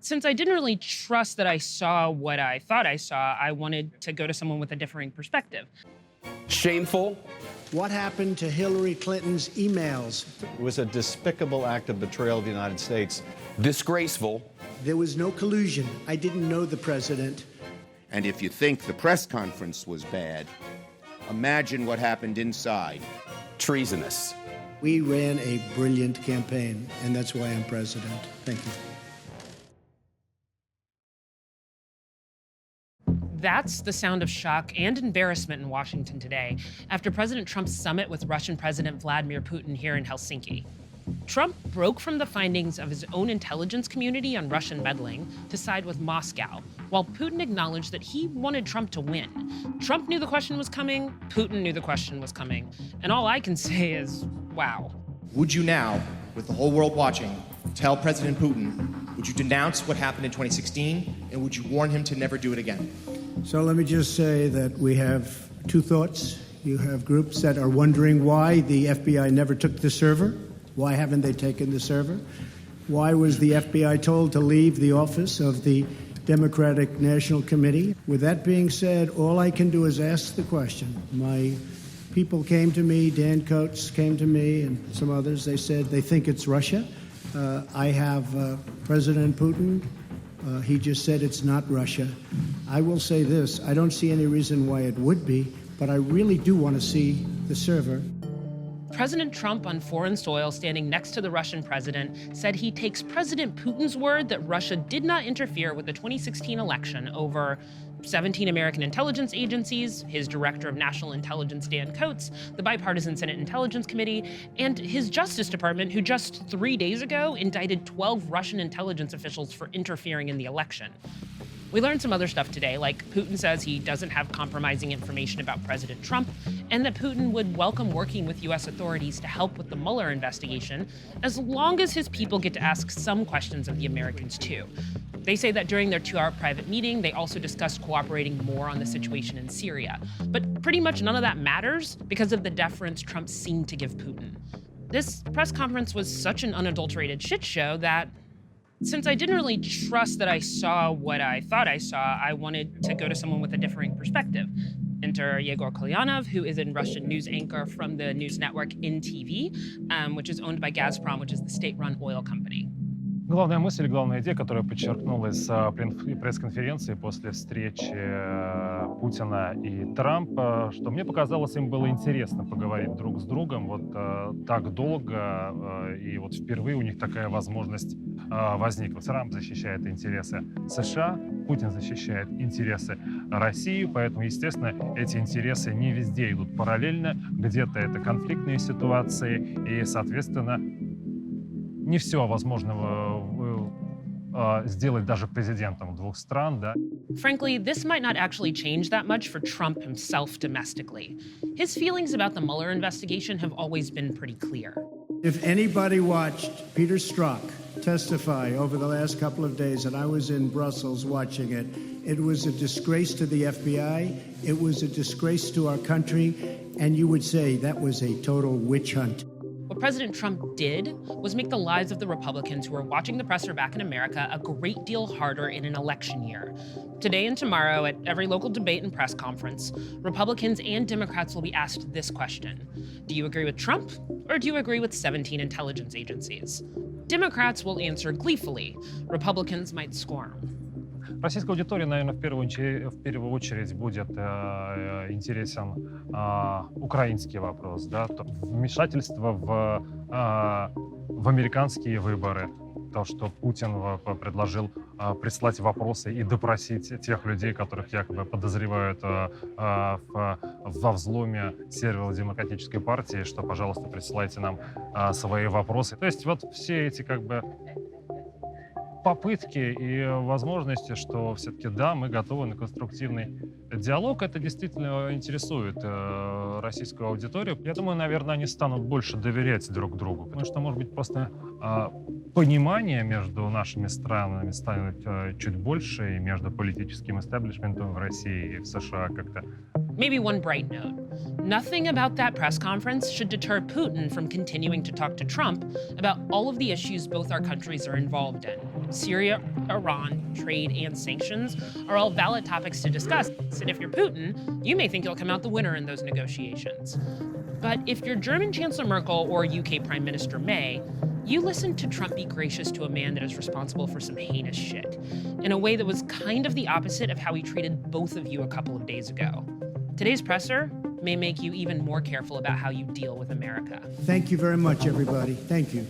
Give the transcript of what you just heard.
Since I didn't really trust that I saw what I thought I saw, I wanted to go to someone with a differing perspective. Shameful. What happened to Hillary Clinton's emails? It was a despicable act of betrayal of the United States. Disgraceful. There was no collusion. I didn't know the president. And if you think the press conference was bad, imagine what happened inside. Treasonous. We ran a brilliant campaign, and that's why I'm president. Thank you. That's the sound of shock and embarrassment in Washington today after President Trump's summit with Russian President Vladimir Putin here in Helsinki. Trump broke from the findings of his own intelligence community on Russian meddling to side with Moscow, while Putin acknowledged that he wanted Trump to win. Trump knew the question was coming, Putin knew the question was coming, and all I can say is, wow. Would you now, with the whole world watching, tell President Putin, would you denounce what happened in 2016, and would you warn him to never do it again? So let me just say that we have two thoughts. You have groups that are wondering why the FBI never took the server. Why haven't they taken the server? Why was the FBI told to leave the office of the Democratic National Committee? With that being said, all I can do is ask the question. My people came to me, Dan Coates came to me, and some others. They said they think it's Russia. I have President Putin. He just said it's not Russia. I will say this, I don't see any reason why it would be, but I really do want to see the server. President Trump on foreign soil standing next to the Russian president said he takes President Putin's word that Russia did not interfere with the 2016 election over 17 American intelligence agencies, his director of national intelligence, Dan Coates, the bipartisan Senate Intelligence Committee, and his Justice Department, who just 3 days ago indicted 12 Russian intelligence officials for interfering in the election. We learned some other stuff today, like Putin says he doesn't have compromising information about President Trump, and that Putin would welcome working with U.S. authorities to help with the Mueller investigation, as long as his people get to ask some questions of the Americans too. They say that during their 2-hour private meeting, they also discussed cooperating more on the situation in Syria. But pretty much none of that matters because of the deference Trump seemed to give Putin. This press conference was such an unadulterated shit show that since I didn't really trust that I saw what I thought I saw, I wanted to go to someone with a differing perspective. Enter Yegor Kolyanov, who is a Russian news anchor from the news network NTV, which is owned by Gazprom, which is the state-run oil company. Главная мысль, главная идея, которая подчеркнулась с пресс-конференции после встречи Путина и Трампа, что мне показалось, им было интересно поговорить друг с другом вот так долго, и вот впервые у них такая возможность возникла. Трамп защищает интересы США, Путин защищает интересы России, поэтому, естественно, эти интересы не везде идут параллельно, где-то это конфликтные ситуации, и, соответственно, не все возможно сделать даже президентом двух стран, да. Frankly, this might not actually change that much for Trump himself domestically. His feelings about the Mueller investigation have always been pretty clear. If anybody watched Peter Strzok testify over the last couple of days, and I was in Brussels watching it, it was a disgrace to the FBI, it was a disgrace to our country, and you would say that was a total witch hunt. What President Trump did was make the lives of the Republicans who are watching the presser back in America a great deal harder in an election year. Today and tomorrow, at every local debate and press conference, Republicans and Democrats will be asked this question. Do you agree with Trump, or do you agree with 17 intelligence agencies? Democrats will answer gleefully. Republicans might squirm. Российская аудитория, наверное, в первую очередь будет интересен украинский вопрос, да, вмешательство в американские выборы, то, что Путин предложил прислать вопросы и допросить тех людей, которых якобы подозревают во взломе сервера Демократической партии, что, пожалуйста, присылайте нам свои вопросы. То есть вот все эти как бы попытки и возможности, что все-таки да, мы готовы на конструктивный диалог. Это действительно интересует российскую аудиторию. Я думаю, наверное, они станут больше доверять друг другу, потому что, может быть, просто понимание между нашими странами станет чуть больше, и между политическим истеблишментом в России и в США как-то. Maybe one bright note. Nothing about that press conference should deter Putin from continuing to talk to Trump about all of the issues both our countries are involved in. Syria, Iran, trade, and sanctions are all valid topics to discuss. And if you're Putin, you may think you'll come out the winner in those negotiations. But if you're German Chancellor Merkel or UK Prime Minister May, you listen to Trump be gracious to a man that is responsible for some heinous shit in a way that was kind of the opposite of how he treated both of you a couple of days ago. Today's presser may make you even more careful about how you deal with America. Thank you very much, everybody. Thank you.